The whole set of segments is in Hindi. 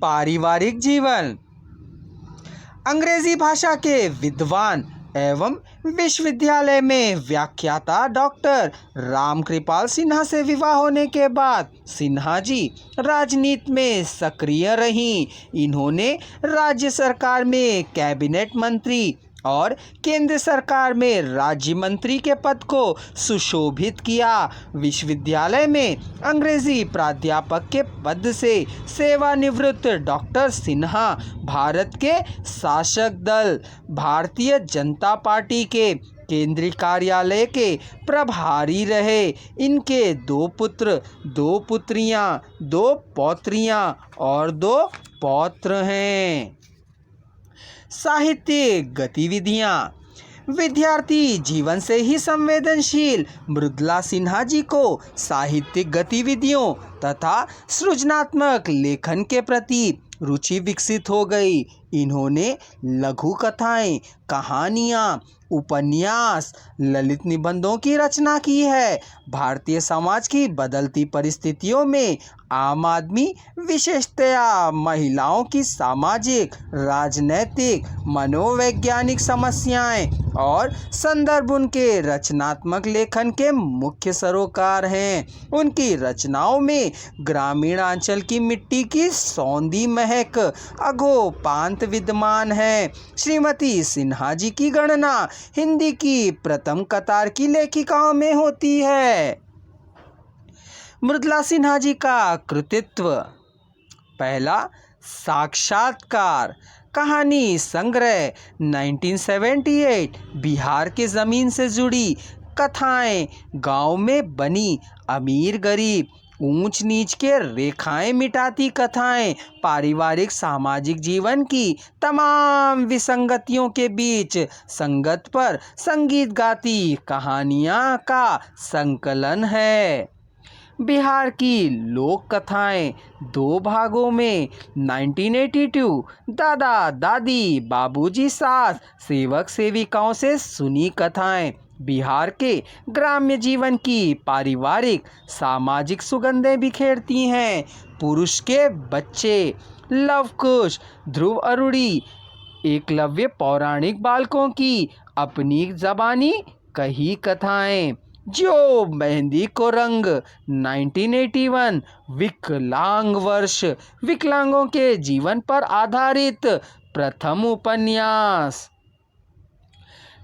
पारिवारिक जीवन। अंग्रेजी भाषा के विद्वान एवं विश्वविद्यालय में व्याख्याता डॉक्टर रामकृपाल सिन्हा से विवाह होने के बाद सिन्हा जी राजनीति में सक्रिय रहीं। इन्होंने राज्य सरकार में कैबिनेट मंत्री और केंद्र सरकार में राज्य मंत्री के पद को सुशोभित किया। विश्वविद्यालय में अंग्रेजी प्राध्यापक के पद से सेवानिवृत्त डॉक्टर सिन्हा भारत के शासक दल भारतीय जनता पार्टी के केंद्रीय कार्यालय के प्रभारी रहे। इनके 2 पुत्र, 2 पुत्रियां, 2 पौत्रियां और 2 पौत्र हैं। साहित्यिक गतिविधियां। विद्यार्थी जीवन से ही संवेदनशील मृदुला सिन्हा जी को साहित्यिक गतिविधियों तथा सृजनात्मक लेखन के प्रति रुचि विकसित हो गई। इन्होंने लघु कथाएं, कहानियाँ, उपन्यास, ललित निबंधों की रचना की है। भारतीय समाज की बदलती परिस्थितियों में आम आदमी, विशेषतया महिलाओं की सामाजिक, राजनैतिक, मनोवैज्ञानिक समस्याएं और संदर्भ उनके रचनात्मक लेखन के मुख्य सरोकार हैं। उनकी रचनाओं में ग्रामीणांचल की मिट्टी की सौंधी महक अघोपांत विद्यमान है। श्रीमती सिन्हा जी की गणना हिंदी की प्रथम कतार की लेखिकाओं में होती है। मृदुला सिन्हा जी का कृतित्व। पहला, साक्षात्कार कहानी संग्रह 1978। बिहार के ज़मीन से जुड़ी कथाएं, गांव में बनी अमीर गरीब, ऊंच नीच के रेखाएं मिटाती कथाएं, पारिवारिक सामाजिक जीवन की तमाम विसंगतियों के बीच संगत पर संगीत गाती कहानियां का संकलन है। बिहार की लोक कथाएं 2 भागों में 1982 दादा दादी, बाबूजी सास, सेवक सेविकाओं से सुनी कथाएं बिहार के ग्राम्य जीवन की पारिवारिक सामाजिक सुगंधें बिखेरती हैं। पुरुष के बच्चे, लव कुश, ध्रुव अरुड़ी, एकलव्य पौराणिक बालकों की अपनी जबानी कही कथाएं। जो मेहंदी को रंग 1981 विकलांग वर्ष, विकलांगों के जीवन पर आधारित प्रथम उपन्यास।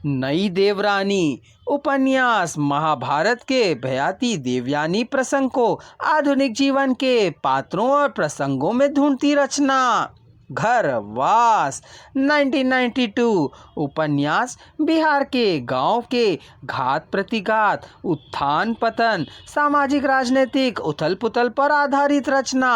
नई देवरानी उपन्यास महाभारत के भयाती देवयानी प्रसंग को आधुनिक जीवन के पात्रों और प्रसंगों में ढूंढती रचना। घरवास 1992 उपन्यास बिहार के गांव के घात प्रतिघात, उत्थान पतन, सामाजिक राजनीतिक उथल पुथल पर आधारित रचना।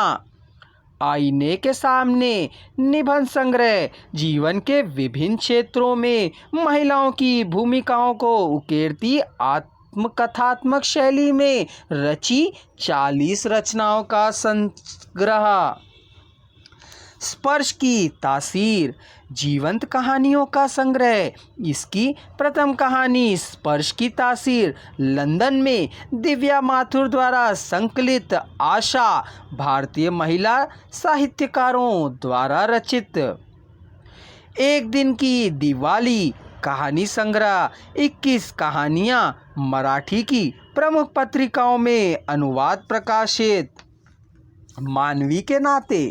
आईने के सामने निबंध संग्रह जीवन के विभिन्न क्षेत्रों में महिलाओं की भूमिकाओं को उकेरती आत्मकथात्मक शैली में रची 40 रचनाओं का संग्रह। स्पर्श की तासीर जीवंत कहानियों का संग्रह। इसकी प्रथम कहानी स्पर्श की तासीर लंदन में दिव्या माथुर द्वारा संकलित आशा भारतीय महिला साहित्यकारों द्वारा रचित। एक दिन की दिवाली कहानी संग्रह 21 कहानियाँ मराठी की प्रमुख पत्रिकाओं में अनुवाद प्रकाशित। मानवी के नाते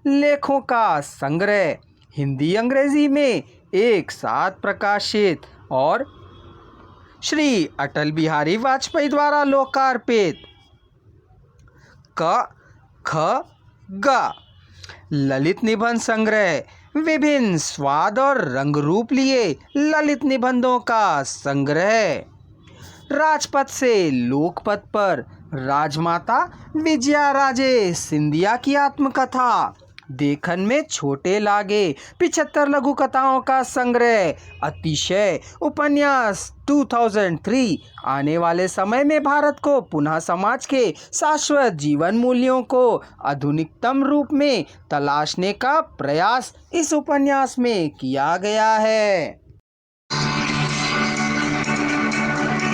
लेखों का संग्रह हिंदी अंग्रेजी में एक साथ प्रकाशित और श्री अटल बिहारी वाजपेयी द्वारा लोकार्पित। क ख ग ललित निबंध संग्रह विभिन्न स्वाद और रंग रूप लिए ललित निबंधों का संग्रह। राजपथ से लोकपथ पर राजमाता विजया राजे सिंधिया की आत्मकथा। देखन में छोटे लागे 75 लघु कथाओं का संग्रह। अतिशय उपन्यास 2003 आने वाले समय में भारत को पुनः समाज के शाश्वत जीवन मूल्यों को आधुनिकतम रूप में तलाशने का प्रयास इस उपन्यास में किया गया है।